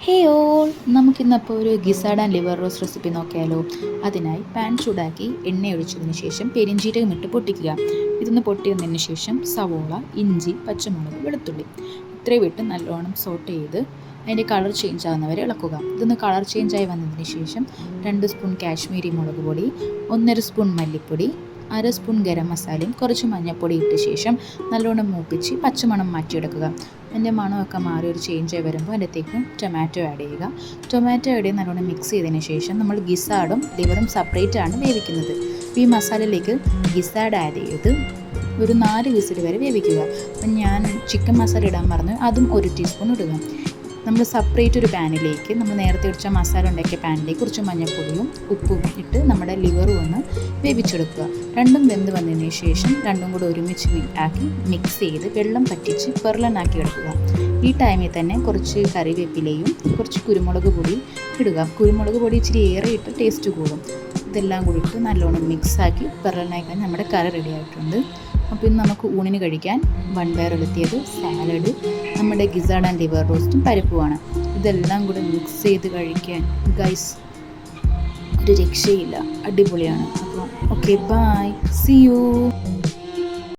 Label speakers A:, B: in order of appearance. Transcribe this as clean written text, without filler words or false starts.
A: ഹേ all, നമുക്കിന്നപ്പോൾ ഒരു ഗിസാഡ് and liver roast recipe നോക്കിയാലോ. അതിനായി പാൻ ചൂടാക്കി എണ്ണ ഒഴിച്ചതിന് ശേഷം പെരിഞ്ചീരകം ഇട്ട് പൊട്ടിക്കുക. ഇതൊന്ന് പൊട്ടി വന്നതിന് ശേഷം സവോള, ഇഞ്ചി, പച്ചമുളക്, വെളുത്തുള്ളി ഇത്രയും ഇട്ട് നല്ലോണം സോട്ട് ചെയ്ത് അതിൻ്റെ കളർ ചേഞ്ച് ആകുന്നവരെ ഇളക്കുക. ഇതൊന്ന് കളർ ചേഞ്ചായി വന്നതിന് ശേഷം 2 സ്പൂൺ കാശ്മീരി മുളക് പൊടി, 1.5 സ്പൂൺ മല്ലിപ്പൊടി, 1/2 സ്പൂൺ ഗരം മസാലയും കുറച്ച് മഞ്ഞൾപ്പൊടി ഇട്ട ശേഷം നല്ലോണം മൂപ്പിച്ച് പച്ചമണം മാറ്റിയെടുക്കുക. അതിൻ്റെ മണമൊക്കെ മാറി ഒരു ചേഞ്ചായി വരുമ്പോൾ അതിനകത്തേക്ക് ടൊമാറ്റോ ആഡ് ചെയ്യുക. ടൊമാറ്റോ ആഡ് ചെയ്ത് നല്ലോണം മിക്സ് ചെയ്തതിന് ശേഷം നമ്മൾ ഗിസാഡും ലിവറും സെപ്പറേറ്റ് ആണ് വേവിക്കുന്നത്. ഈ മസാലയിലേക്ക് ഗിസാഡ് ആഡ് ചെയ്ത് ഒരു 4 വിസിൽ വരെ വേവിക്കുക. അപ്പം ഞാൻ ചിക്കൻ മസാല ഇടാൻ പറഞ്ഞു, അതും 1 ടീസ്പൂൺ ഇടുക. നമ്മൾ സെപ്പറേറ്റ് ഒരു പാനിലേക്ക് നമ്മൾ നേരത്തെ ഒഴിച്ച മസാല ഉണ്ടാക്കിയ പാനിലേക്ക് കുറച്ച് മഞ്ഞൾപ്പൊടിയും ഉപ്പും ഇട്ട് നമ്മുടെ ലിവറും ഒന്ന് വേവിച്ചെടുക്കുക. രണ്ടും വെന്ത് വന്നതിന് ശേഷം രണ്ടും കൂടെ ഒരുമിച്ച് ആക്കി മിക്സ് ചെയ്ത് വെള്ളം പറ്റിച്ച് പെർലനാക്കി എടുക്കുക. ഈ ടൈമിൽ തന്നെ കുറച്ച് കറിവേപ്പിലയും കുറച്ച് കുരുമുളക് പൊടി ഇടുക. കുരുമുളക് പൊടി ഇച്ചിരി ഏറെ ഇട്ട് ടേസ്റ്റ് കൂടും. ഇതെല്ലാം കൂടി ഇട്ട് നല്ലോണം മിക്സാക്കി പെർലനാക്കാൻ നമ്മുടെ കറി റെഡി ആയിട്ടുണ്ട്. അപ്പോൾ ഇന്ന് നമുക്ക് ഊണിന് കഴിക്കാൻ വൻപയർ ഉലത്തിയത്, സാലഡ്, നമ്മുടെ ഗിസാഡ് ആൻഡ് ലിവർ റോസ്റ്റും പരിപ്പുമാണ്. ഇതെല്ലാം കൂടെ മിക്സ് ചെയ്ത് കഴിക്കാൻ ഗൈസ് ഒരു രക്ഷയില്ല, അടിപൊളിയാണ്. അപ്പോൾ ഓക്കെ, ബൈ, സീ യു.